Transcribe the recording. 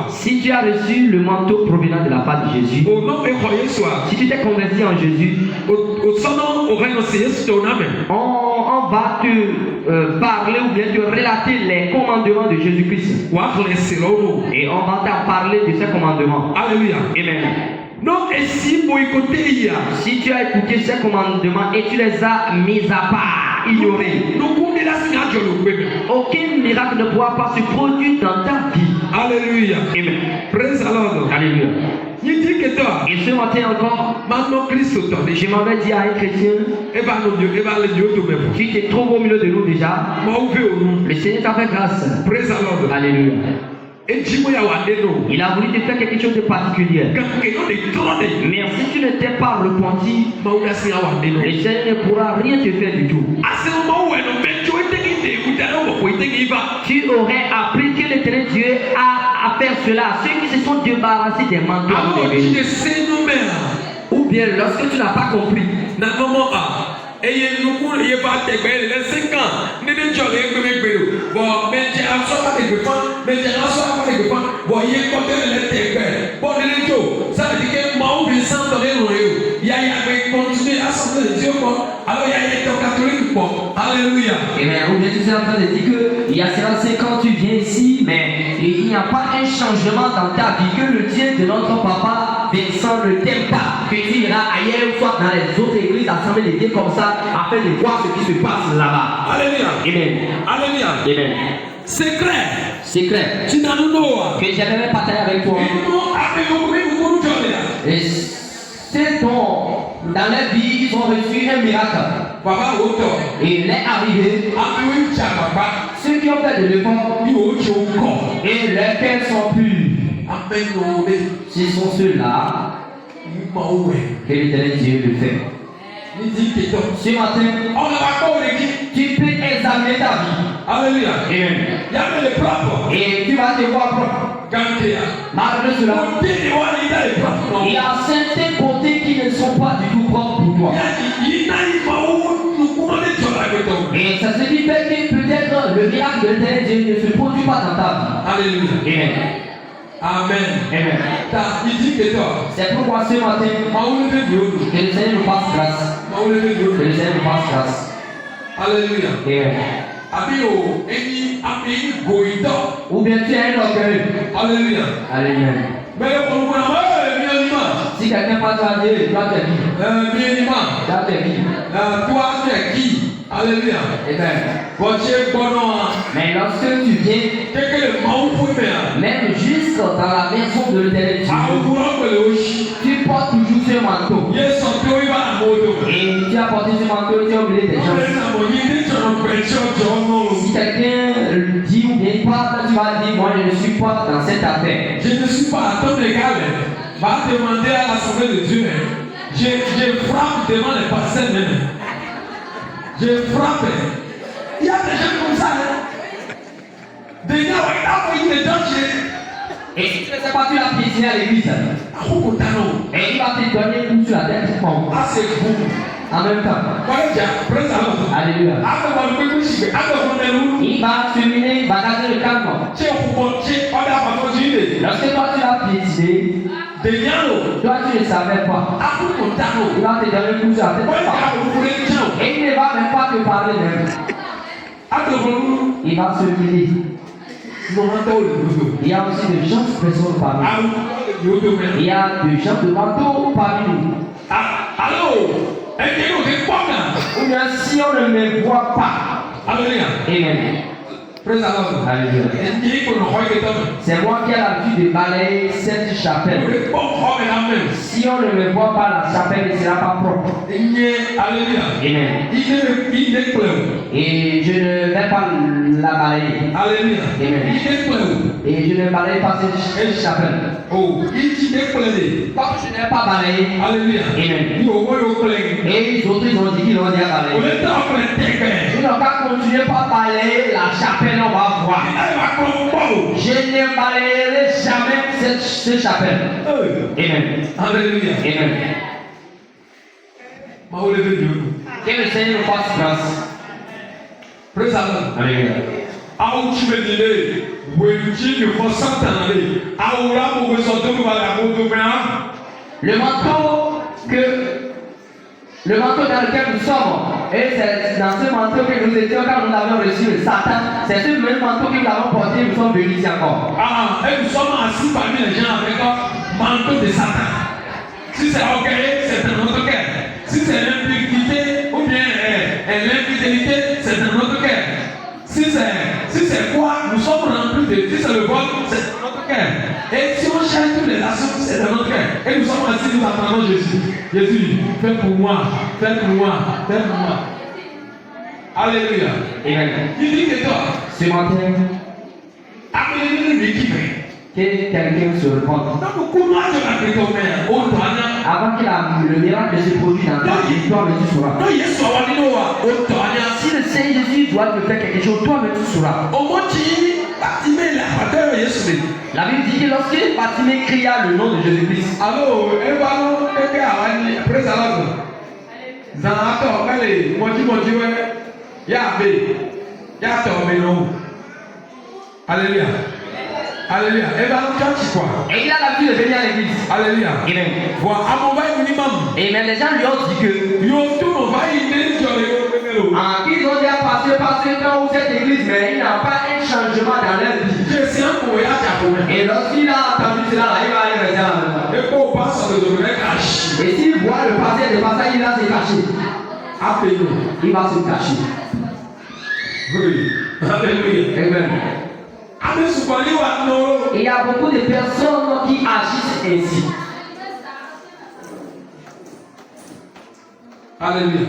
Si tu as reçu le manteau provenant de la part de Jésus, si tu t'es converti en Jésus, on va te parler ou bien te relater les commandements de Jésus-Christ. Et on va t'en parler de ces commandements. Alléluia. Amen. Non, et si vous écoutez, si tu as écouté ces commandements et tu les as mis à part, ignorés, aucun miracle ne pourra pas se produire dans ta vie. Alléluia. Amen. Praise the Lord. Alléluia. Il dit que toi, et ce matin encore, je m'en vais dire à un chrétien, tu te trouves au milieu de nous déjà. Le Seigneur t'a fait grâce. Praise the Lord. Alléluia. Il a voulu te faire quelque chose de particulier. Mais si tu ne t'es pas repenti, le Seigneur ne pourra rien te faire du tout. Tu aurais appris que l'Éternel Dieu a fait cela à ceux qui se sont débarrassés des manteaux. Ou bien lorsque tu n'as pas compris. Alléluia. Et bien, ou bien tu es en train de dire qu'il y a cela 5 ans, tu viens ici, mais il n'y a pas un changement dans ta vie, que le Dieu de notre papa Vincent ne t'aime pas, que tu iras ailleurs ou soit dans les autres églises assemblées de Dieu comme ça, afin de voir ce qui se passe là-bas. Alléluia. Amen. Alléluia. Amen. Secret. Que j'avais partagé avec toi. Et c'est dont dans leur vie, ils ont reçu un miracle. Et il est arrivé. Ceux qui ont fait de l'effort et leurs cœurs sont purs. Ce sont ceux-là que l'Éternel Dieu le fait. Ce matin, tu peux examiner ta vie. Alléluia. Amen. Et tu vas te voir propre. Malgré cela, il y a certaines beautés qui ne sont pas du tout propres pour toi. Et ça se dit que peut-être le miracle de l'Éternel Dieu ne se produit pas dans ta vie. Alléluia. Amen. Amen. Amen. C'est pourquoi ce matin, que le Seigneur nous fasse grâce. Que le Seigneur nous fasse grâce. Alléluia. Amen. Ou bien tu as un orgueil. Alléluia. Alléluia. Si quelqu'un passe à Dieu, toi tu es qui? Toi tu es qui? Toi tu es qui? Alléluia. Mais lorsque tu viens, même juste dans la maison de l'Éternel Dieu, tu portes toujours ce manteau. Et tu as porté ce manteau et tu as oublié tes choses. Si quelqu'un dit ou bien parle, tu vas dire, moi je ne suis pas dans cette affaire. Je ne suis pas à ton égal. Va demander à l'Assemblée de Dieu. Je frappe devant les personnes même. Je frappe. Il y a des gens comme ça. Des gens qui ont des dangers. Et si tu ne sais pas, tu l'as piétiné à l'église. Et il va te donner un coup sur la tête. Ah, c'est bon. En même temps. Alléluia. Il va cheminer, il va garder le calme. Lorsque toi tu l'as piétiné, toi tu ne savais pas. Il va te donner un coup sur la tête. Et il ne va même pas te parler même. Il va se humilier. Il y a aussi des gens qui sont parmi nous. Il y a des gens de manteau parmi nous. Ou bien si on ne me voit pas. Amen. Alléluia. C'est moi qui ai l'habitude de balayer cette chapelle. Si on ne me voit pas, la chapelle ne sera pas propre. Amen. Et je ne vais pas la balayer. Amen. Et je ne balaye pas cette chapelle. Comme je n'ai pas balayé. Amen. Et les autres ils ont dit qu'ils l'ont déjà balayé. Ils n'ont qu'à continuer par balayer la chapelle. On va voir. Je ne balayerai jamais cette chapelle. Amen. Alléluia. Amen. Que le Seigneur nous fasse grâce. Praise the Lord. Alléluia. Le manteau dans lequel nous sommes, et c'est dans ce manteau que nous étions quand nous avons reçu le Satan, c'est ce même manteau que nous avons porté, nous sommes venus ici encore. Et nous sommes assis parmi les gens avec un manteau de Satan. Si c'est orgueil, c'est un autre cœur. Si c'est l'impudicité ou bien l'infidélité, c'est un autre cœur. Si c'est quoi, nous sommes remplis de. Si c'est le vol, c'est un autre cœur. Et si on cherche toutes les nations, c'est un autre cœur. Et nous sommes assis, nous attendons Jésus. Jésus, fais pour moi, fais pour moi, fais pour moi. Alléluia. Amen. Il dit que toi, ce matin, appelez-le l'équipe. que quelqu'un se repente. Avant que le miracle se produise dans ta vie, toi-même tu sauras. Si le Seigneur Jésus doit te faire quelque chose, toi-même tu sauras. La Bible dit que lorsque Bartimée cria le nom de Jésus-Christ, Alléluia. Alléluia. et il a l'habitude de venir à l'église. Alléluia. Amen. Minimum. Et même les gens lui ont dit que Ils ont déjà passé par ce temps où cette église, mais il n'y a pas un changement dans leur vie. Et lorsqu'il a entendu cela, il va aller rester à la maison. Et s'il voit le passé de passage, il va se cacher. Il va se cacher. Oui. Alléluia. Amen. Et il y a beaucoup de personnes qui agissent ainsi. Alléluia.